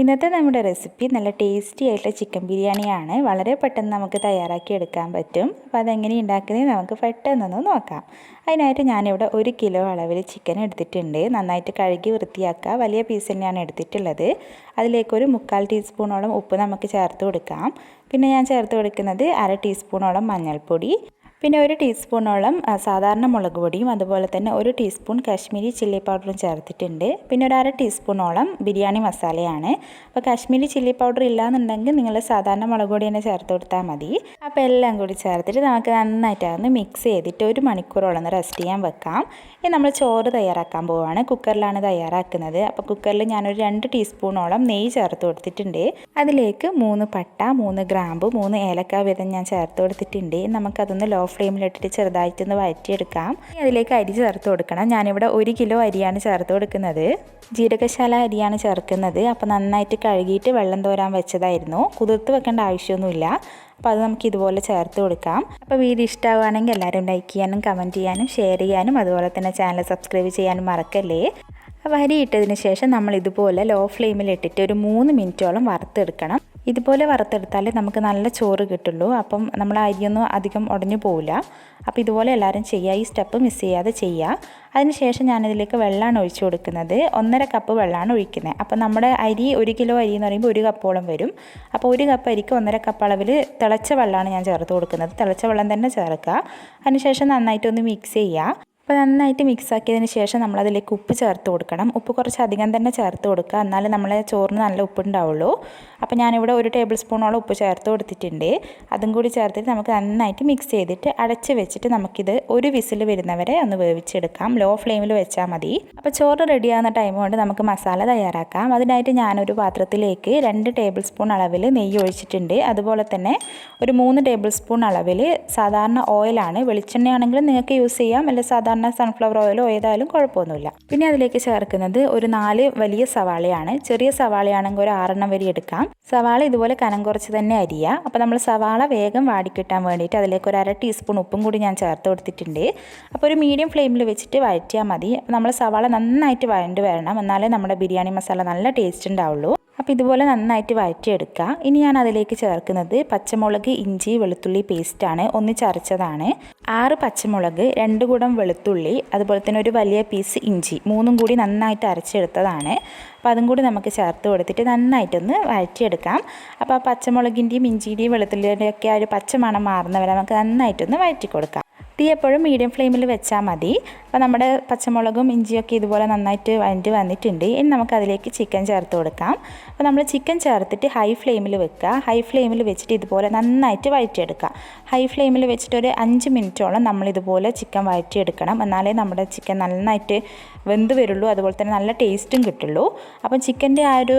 ഇന്നത്തെ നമ്മുടെ റെസിപ്പി നല്ല ടേസ്റ്റി ആയിട്ടുള്ള ചിക്കൻ ബിരിയാണിയാണ്. വളരെ പെട്ടെന്ന് നമുക്ക് തയ്യാറാക്കി എടുക്കാൻ പറ്റും. അപ്പോൾ അതെങ്ങനെ ഉണ്ടാക്കുന്നത് നമുക്ക് പെട്ടെന്നൊന്ന് നോക്കാം. അതിനായിട്ട് ഞാനിവിടെ 1 കിലോ അളവിൽ ചിക്കൻ എടുത്തിട്ടുണ്ട്. നന്നായിട്ട് കഴുകി വൃത്തിയാക്കുക. വലിയ പീസ് തന്നെയാണ് എടുത്തിട്ടുള്ളത്. അതിലേക്കൊരു 1/4 ടീസ്പൂണോളം ഉപ്പ് നമുക്ക് ചേർത്ത് കൊടുക്കാം. പിന്നെ ഞാൻ ചേർത്ത് കൊടുക്കുന്നത് 1/2 ടീസ്പൂണോളം മഞ്ഞൾപ്പൊടി, പിന്നെ 1 ടീസ്പൂണോളം സാധാരണ മുളക് പൊടിയും അതുപോലെ തന്നെ 1 ടീസ്പൂൺ കാശ്മീരി ചില്ലി പൗഡറും ചേർത്തിട്ടുണ്ട്. പിന്നെ ഒരു 1/2 ടീസ്പൂണോളം ബിരിയാണി മസാലയാണ്. അപ്പോൾ കാശ്മീരി ചില്ലി പൗഡർ ഇല്ലാന്നുണ്ടെങ്കിൽ നിങ്ങൾ സാധാരണ മുളക് പൊടി തന്നെ ചേർത്ത് കൊടുത്താൽ മതി. അപ്പോൾ എല്ലാം കൂടി ചേർത്തിട്ട് നമുക്ക് നന്നായിട്ട് അതൊന്ന് മിക്സ് ചെയ്തിട്ട് 1 മണിക്കൂറോളം ഒന്ന് റെസ്റ്റ് ചെയ്യാൻ വെക്കാം. ഇനി നമ്മൾ ചോറ് തയ്യാറാക്കാൻ പോവുകയാണ്. കുക്കറിലാണ് തയ്യാറാക്കുന്നത്. അപ്പോൾ കുക്കറിൽ ഞാനൊരു 2 ടീസ്പൂണോളം നെയ്യ് ചേർത്ത് കൊടുത്തിട്ടുണ്ട്. അതിലേക്ക് 3 പട്ട, 3 ഗ്രാമ്പു, 3 ഏലക്ക വീതം ഞാൻ ചേർത്ത് കൊടുത്തിട്ടുണ്ട്. നമുക്കതൊന്ന് ലോ ഫ്ലെയിമിലിട്ടിട്ട് ചെറുതായിട്ടൊന്ന് വഴറ്റിയെടുക്കാം. അതിലേക്ക് അരി ചേർത്ത് കൊടുക്കണം. ഞാനിവിടെ 1 കിലോ അരിയാണ് ചേർത്ത് കൊടുക്കുന്നത്. ജീരകശാല അരിയാണ് ചേർക്കുന്നത്. അപ്പോൾ നന്നായിട്ട് കഴുകിയിട്ട് വെള്ളം തോരാൻ വെച്ചതായിരുന്നു. കുതിർത്ത് വെക്കേണ്ട ആവശ്യമൊന്നുമില്ല. അപ്പോൾ അത് നമുക്ക് ഇതുപോലെ ചേർത്ത് കൊടുക്കാം. അപ്പോൾ വീഡിയോ ഇഷ്ടമാവുകയാണെങ്കിൽ എല്ലാവരും ലൈക്ക് ചെയ്യാനും കമൻറ്റ് ചെയ്യാനും ഷെയർ ചെയ്യാനും അതുപോലെ തന്നെ ചാനൽ സബ്സ്ക്രൈബ് ചെയ്യാനും മറക്കല്ലേ. അപ്പോൾ അരി ഇട്ടതിന് ശേഷം നമ്മൾ ഇതുപോലെ ലോ ഫ്ലെയിമിലിട്ടിട്ട് ഒരു 3 മിനിറ്റോളം വറുത്തെടുക്കണം. ഇതുപോലെ വറുത്തെടുത്താലേ നമുക്ക് നല്ല ചോറ് കിട്ടുള്ളൂ. അപ്പം നമ്മൾ അരിയൊന്നും അധികം ഉടഞ്ഞു പോവില്ല. അപ്പോൾ ഇതുപോലെ എല്ലാവരും ചെയ്യുക. ഈ സ്റ്റെപ്പ് മിസ് ചെയ്യാതെ ചെയ്യുക. അതിനുശേഷം ഞാനിതിലേക്ക് വെള്ളമാണ് ഒഴിച്ചു കൊടുക്കുന്നത്. 1.5 കപ്പ് വെള്ളമാണ് ഒഴിക്കുന്നത്. അപ്പോൾ നമ്മുടെ അരി 1 കിലോ അരി എന്ന് പറയുമ്പോൾ 1 കപ്പോളം വരും. അപ്പോൾ 1 കപ്പ് അരിക്ക് 1.5 കപ്പ് അളവിൽ തിളച്ച വെള്ളമാണ് ഞാൻ ചേർത്ത് കൊടുക്കുന്നത്. തിളച്ച വെള്ളം തന്നെ ചേർക്കുക. അതിനുശേഷം നന്നായിട്ടൊന്ന് മിക്സ് ചെയ്യുക. അപ്പോൾ നന്നായിട്ട് മിക്സ് ആക്കിയതിന് ശേഷം നമ്മളതിലേക്ക് ഉപ്പ് ചേർത്ത് കൊടുക്കണം. ഉപ്പ് കുറച്ച് അധികം തന്നെ ചേർത്ത് കൊടുക്കുക. എന്നാലും നമ്മളെ ചോറിന് നല്ല ഉപ്പുണ്ടാവുള്ളൂ. അപ്പോൾ ഞാനിവിടെ 1 ടേബിൾ സ്പൂണോളം ഉപ്പ് ചേർത്ത് കൊടുത്തിട്ടുണ്ട്. അതും കൂടി ചേർത്തിട്ട് നമുക്ക് നന്നായിട്ട് മിക്സ് ചെയ്തിട്ട് അടച്ച് വെച്ചിട്ട് നമുക്കിത് 1 വിസിൽ വരുന്നവരെ ഒന്ന് വേവിച്ചെടുക്കാം. ലോ ഫ്ലെയിമിൽ വെച്ചാൽ മതി. അപ്പോൾ ചോറ് റെഡിയാകുന്ന ടൈം കൊണ്ട് നമുക്ക് മസാല തയ്യാറാക്കാം. അതിനായിട്ട് ഞാനൊരു പാത്രത്തിലേക്ക് 2 ടേബിൾ സ്പൂൺ അളവിൽ നെയ്യ് ഒഴിച്ചിട്ടുണ്ട്. അതുപോലെ തന്നെ ഒരു 3 ടേബിൾ സ്പൂൺ അളവിൽ സാധാരണ ഓയിലാണ്. വെളിച്ചെണ്ണയാണെങ്കിലും നിങ്ങൾക്ക് യൂസ് ചെയ്യാം. അല്ലെങ്കിൽ സാധാരണ സൺഫ്ലവർ ഓയിലോ ഏതായാലും കുഴപ്പമൊന്നുമില്ല. പിന്നെ അതിലേക്ക് ചേർക്കുന്നത് ഒരു 4 വലിയ സവാളയാണ്. ചെറിയ സവാളയാണെങ്കിൽ ഒരു 6 എണ്ണം വരെ എടുക്കാം. സവാള ഇതുപോലെ കനം കുറച്ച് തന്നെ അരിയുക. അപ്പോൾ നമ്മൾ സവാള വേഗം വാടിക്കിട്ടാൻ വേണ്ടിയിട്ട് അതിലേക്ക് ഒരു 1/2 ടീസ്പൂൺ ഉപ്പും കൂടി ഞാൻ ചേർത്ത് കൊടുത്തിട്ടുണ്ട്. അപ്പോൾ ഒരു മീഡിയം ഫ്ലെയിമിൽ വെച്ചിട്ട് വഴറ്റിയാൽ മതി. അപ്പോൾ നമ്മൾ സവാള നന്നായിട്ട് വഴണ്ട് വരണം. എന്നാലേ നമ്മുടെ ബിരിയാണി മസാല നല്ല ടേസ്റ്റ് ഉണ്ടാവുള്ളൂ. അപ്പോൾ ഇതുപോലെ നന്നായിട്ട് വഴറ്റിയെടുക്കുക. ഇനി ഞാൻ അതിലേക്ക് ചേർക്കുന്നത് പച്ചമുളക്, ഇഞ്ചി, വെളുത്തുള്ളി പേസ്റ്റാണ്. ഒന്നിച്ചരച്ചതാണ്. 6 പച്ചമുളക്, 2 കുടം വെളുത്തുള്ളി, അതുപോലെ തന്നെ ഒരു വലിയ പീസ് ഇഞ്ചി, 3ഉം കൂടി നന്നായിട്ട് അരച്ചെടുത്തതാണ്. അപ്പോൾ അതും കൂടി നമുക്ക് ചേർത്ത് കൊടുത്തിട്ട് നന്നായിട്ടൊന്ന് വഴറ്റിയെടുക്കാം. അപ്പോൾ ആ പച്ചമുളകിൻ്റെയും ഇഞ്ചിയുടെയും വെളുത്തുള്ളിയുടെയും ഒക്കെ ആ ഒരു പച്ച മണം മാറുന്നവരെ നമുക്ക് നന്നായിട്ടൊന്ന് വഴറ്റി കൊടുക്കാം. തീ എപ്പോഴും മീഡിയം ഫ്ലെയിമിൽ വെച്ചാൽ മതി. അപ്പോൾ നമ്മുടെ പച്ചമുളകും ഇഞ്ചിയൊക്കെ ഇതുപോലെ നന്നായിട്ട് വഴറ്റി വന്നിട്ടുണ്ട്. ഇനി നമുക്ക് അതിലേക്ക് ചിക്കൻ ചേർത്ത് കൊടുക്കാം. അപ്പോൾ നമ്മൾ ചിക്കൻ ചേർത്തിട്ട് ഹൈ ഫ്ലെയിമിൽ വെക്കുക. ഹൈ ഫ്ലെയിമിൽ വെച്ചിട്ട് ഇതുപോലെ നന്നായിട്ട് വഴറ്റിയെടുക്കുക. ഹൈ ഫ്ലെയിമിൽ വെച്ചിട്ട് ഒരു 5 മിനിറ്റോളം നമ്മളിതുപോലെ ചിക്കൻ വഴറ്റിയെടുക്കണം. എന്നാലേ നമ്മുടെ ചിക്കൻ നന്നായിട്ട് വെന്ത് വരുള്ളൂ. അതുപോലെ തന്നെ നല്ല ടേസ്റ്റും കിട്ടുള്ളൂ. അപ്പം ചിക്കൻ്റെ ആ ഒരു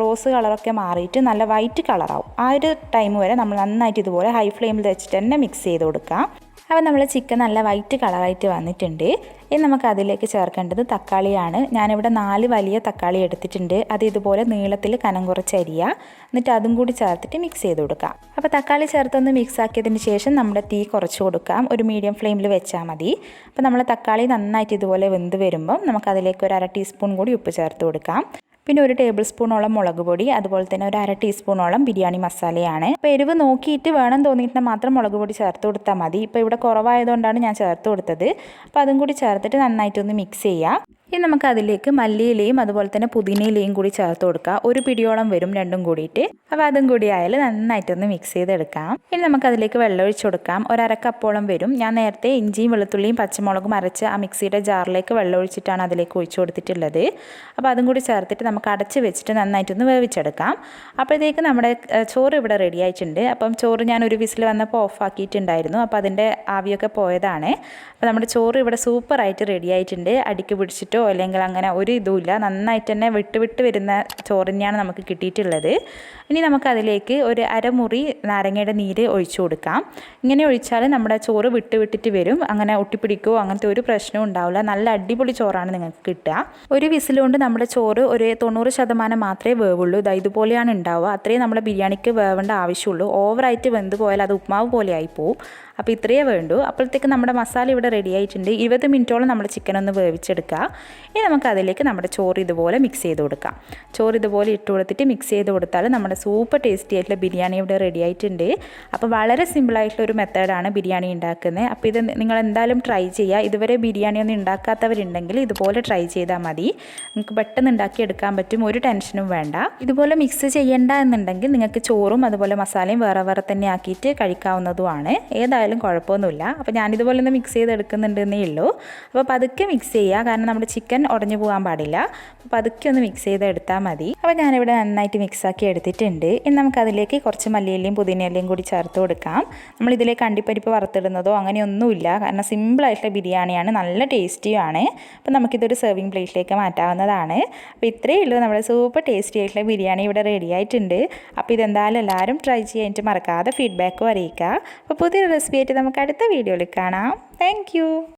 റോസ് കളറൊക്കെ മാറിയിട്ട് നല്ല വൈറ്റ് കളറാവും. ആ ഒരു ടൈം വരെ നമ്മൾ നന്നായിട്ട് ഇതുപോലെ ഹൈ ഫ്ലെയിമിൽ വെച്ചിട്ട് തന്നെ മിക്സ് ചെയ്ത് കൊടുക്കാം. അപ്പോൾ നമ്മൾ ചിക്കൻ നല്ല വൈറ്റ് കളറായിട്ട് വന്നിട്ടുണ്ട്. ഇനി നമുക്ക് അതിലേക്ക് ചേർക്കേണ്ടത് തക്കാളിയാണ്. ഞാനിവിടെ 4 വലിയ തക്കാളി എടുത്തിട്ടുണ്ട്. അത് ഇതുപോലെ നീളത്തിൽ കനം കുറച്ച് അരിയുക. എന്നിട്ട് അതും കൂടി ചേർത്തിട്ട് മിക്സ് ചെയ്ത് കൊടുക്കാം. അപ്പോൾ തക്കാളി ചേർത്തൊന്ന് മിക്സ് ആക്കിയതിന് ശേഷം നമ്മുടെ തീ കുറച്ച് കൊടുക്കാം. ഒരു മീഡിയം ഫ്ലെയിമിൽ വെച്ചാൽ മതി. അപ്പോൾ നമ്മൾ തക്കാളി നന്നായിട്ട് ഇതുപോലെ വെന്ത് വരുമ്പം നമുക്കതിലേക്ക് ഒരു 1/2 ടീസ്പൂൺ കൂടി ഉപ്പ് ചേർത്ത് കൊടുക്കാം. പിന്നെ 1 ടേബിൾ സ്പൂണോളം മുളക് പൊടി, അതുപോലെ തന്നെ ഒരു 1/2 ടീസ്പൂണോളം ബിരിയാണി മസാലയാണ്. അപ്പോൾ എരിവ് നോക്കിയിട്ട് വേണം തോന്നിയിട്ട് മാത്രം മുളക് പൊടി ചേർത്ത് കൊടുത്താൽ മതി. ഇപ്പോൾ ഇവിടെ കുറവായതുകൊണ്ടാണ് ഞാൻ ചേർത്ത് കൊടുത്തത്. അപ്പോൾ അതും കൂടി ചേർത്തിട്ട് നന്നായിട്ടൊന്ന് മിക്സ് ചെയ്യുക. ഇനി നമുക്ക് അതിലേക്ക് മല്ലിയിലയും അതുപോലെ തന്നെ പുതിനയിലയും കൂടി ചേർത്ത് കൊടുക്കുക. 1 പിടിയോളം വരും രണ്ടും കൂടിയിട്ട്. അപ്പോൾ അതും കൂടി ആയാലും നന്നായിട്ടൊന്ന് മിക്സ് ചെയ്തെടുക്കാം. ഇനി നമുക്ക് അതിലേക്ക് വെള്ളം ഒഴിച്ച് കൊടുക്കാം. ഒരു 1/2 കപ്പോളം വരും. ഞാൻ നേരത്തെ ഇഞ്ചിയും വെളുത്തുള്ളിയും പച്ചമുളകും അരച്ച് ആ മിക്സിയുടെ ജാറിലേക്ക് വെള്ളം ഒഴിച്ചിട്ടാണ് അതിലേക്ക് ഒഴിച്ച് കൊടുത്തിട്ടുള്ളത്. അപ്പോൾ അതും കൂടി ചേർത്തിട്ട് നമുക്ക് അടച്ച് വെച്ചിട്ട് നന്നായിട്ടൊന്ന് വേവിച്ചെടുക്കാം. അപ്പോഴത്തേക്ക് നമ്മുടെ ചോറ് ഇവിടെ റെഡി ആയിട്ടുണ്ട്. അപ്പം ചോറ് ഞാൻ ഒരു വിസിൽ വന്നപ്പോൾ ഓഫ് ആക്കിയിട്ടുണ്ടായിരുന്നു. അപ്പോൾ അതിൻ്റെ ആവിയൊക്കെ പോയതാണ്. അപ്പോൾ നമ്മുടെ ചോറ് ഇവിടെ സൂപ്പറായിട്ട് റെഡി ആയിട്ടുണ്ട്. അടിക്ക് പിടിച്ചിട്ടോ അല്ലെങ്കിൽ അങ്ങനെ ഒരു ഇതുമില്ല. നന്നായിട്ട് തന്നെ വിട്ട് വരുന്ന ചോറ് തന്നെയാണ് നമുക്ക് കിട്ടിയിട്ടുള്ളത്. ഇനി നമുക്കതിലേക്ക് ഒരു 1/2 മുറി നാരങ്ങയുടെ നീര് ഒഴിച്ചു കൊടുക്കാം. ഇങ്ങനെ ഒഴിച്ചാൽ നമ്മുടെ ചോറ് വിട്ടിട്ട് വരും. അങ്ങനെ ഒട്ടിപ്പിടിക്കുകയോ അങ്ങനത്തെ ഒരു പ്രശ്നവും ഉണ്ടാവില്ല. നല്ല അടിപൊളി ചോറാണ് നിങ്ങൾക്ക് കിട്ടുക. ഒരു വിസിലുകൊണ്ട് നമ്മുടെ ചോറ് ഒരു 90% മാത്രമേ വേവുള്ളൂ. ഇതുപോലെയാണ് ഉണ്ടാവുക. അത്രയും നമ്മുടെ ബിരിയാണിക്ക് വേവേണ്ട ആവശ്യമുള്ളൂ. ഓവറായിട്ട് വെന്ത് പോയാൽ അത് ഉപ്മാവ് പോലെ ആയിപ്പോവും. അപ്പോൾ ഇത്രയേ വേണ്ടൂ. അപ്പോഴത്തേക്ക് നമ്മുടെ മസാല ഇവിടെ റെഡി ആയിട്ടുണ്ട്. 20 മിനിറ്റോളം നമ്മൾ ചിക്കൻ ഒന്ന് വേവിച്ചെടുക്കുക. ഇനി നമുക്ക് അതിലേക്ക് നമ്മുടെ ചോറ് ഇതുപോലെ മിക്സ് ചെയ്ത് കൊടുക്കാം. ചോറ് ഇതുപോലെ ഇട്ട് കൊടുത്തിട്ട് മിക്സ് ചെയ്ത് കൊടുത്താൽ നമ്മുടെ സൂപ്പർ ടേസ്റ്റി ആയിട്ടുള്ള ബിരിയാണി ഇവിടെ റെഡി ആയിട്ടുണ്ട്. അപ്പോൾ വളരെ സിമ്പിളായിട്ടുള്ള ഒരു മെത്തേഡാണ് ബിരിയാണി ഉണ്ടാക്കുന്നത്. അപ്പോൾ ഇത് നിങ്ങൾ എന്തായാലും ട്രൈ ചെയ്യുക. ഇതുവരെ ബിരിയാണി ഒന്നും ഉണ്ടാക്കാത്തവരുണ്ടെങ്കിൽ ഇതുപോലെ ട്രൈ ചെയ്താൽ മതി. നിങ്ങൾക്ക് പെട്ടെന്ന് ഉണ്ടാക്കിയെടുക്കാൻ പറ്റും, ഒരു ടെൻഷനും വേണ്ട. ഇതുപോലെ മിക്സ് ചെയ്യേണ്ട എന്നുണ്ടെങ്കിൽ നിങ്ങൾക്ക് ചോറും അതുപോലെ മസാലയും വേറെ വേറെ തന്നെ ആക്കിയിട്ട് കഴിക്കാവുന്നതുമാണ്. ഏതായാലും കുഴപ്പമൊന്നുമില്ല. അപ്പോൾ ഞാനിതുപോലെ ഒന്ന് മിക്സ് ചെയ്തെടുക്കുന്നുണ്ടെന്നേ ഉള്ളൂ. അപ്പോൾ പതുക്കെ മിക്സ് ചെയ്യുക, കാരണം നമ്മുടെ ചിക്കൻ ഉടഞ്ഞു പോകാൻ പാടില്ല. അപ്പോൾ പതുക്കെ ഒന്ന് മിക്സ് ചെയ്തെടുത്താൽ മതി. അപ്പോൾ ഞാനിവിടെ നന്നായിട്ട് മിക്സാക്കി എടുത്തിട്ടുണ്ട്. ഇനി നമുക്കതിലേക്ക് കുറച്ച് മല്ലിയിലയും പുതിനയിലയും കൂടി ചേർത്ത് കൊടുക്കാം. നമ്മളിതിലേക്ക് അണ്ടിപ്പരിപ്പ് വറുത്തിടുന്നതോ അങ്ങനെയൊന്നുമില്ല, കാരണം സിമ്പിളായിട്ടുള്ള ബിരിയാണിയാണ്, നല്ല ടേസ്റ്റിയുമാണ്. അപ്പോൾ നമുക്കിതൊരു സെർവിങ് പ്ലേറ്റിലേക്ക് മാറ്റാവുന്നതാണ്. അപ്പോൾ ഇത്രയേ ഉള്ളൂ, നമ്മുടെ സൂപ്പർ ടേസ്റ്റി ആയിട്ടുള്ള ബിരിയാണി ഇവിടെ റെഡി ആയിട്ടുണ്ട്. അപ്പോൾ ഇതെന്തായാലും എല്ലാവരും ട്രൈ ചെയ്യാനായിട്ട് മറക്കാതെ ഫീഡ്ബാക്കും അറിയിക്കുക. അപ്പോൾ പുതിയൊരു റെസിപ്പി ആയിട്ട് നമുക്ക് അടുത്ത വീഡിയോയിൽ കാണാം. താങ്ക്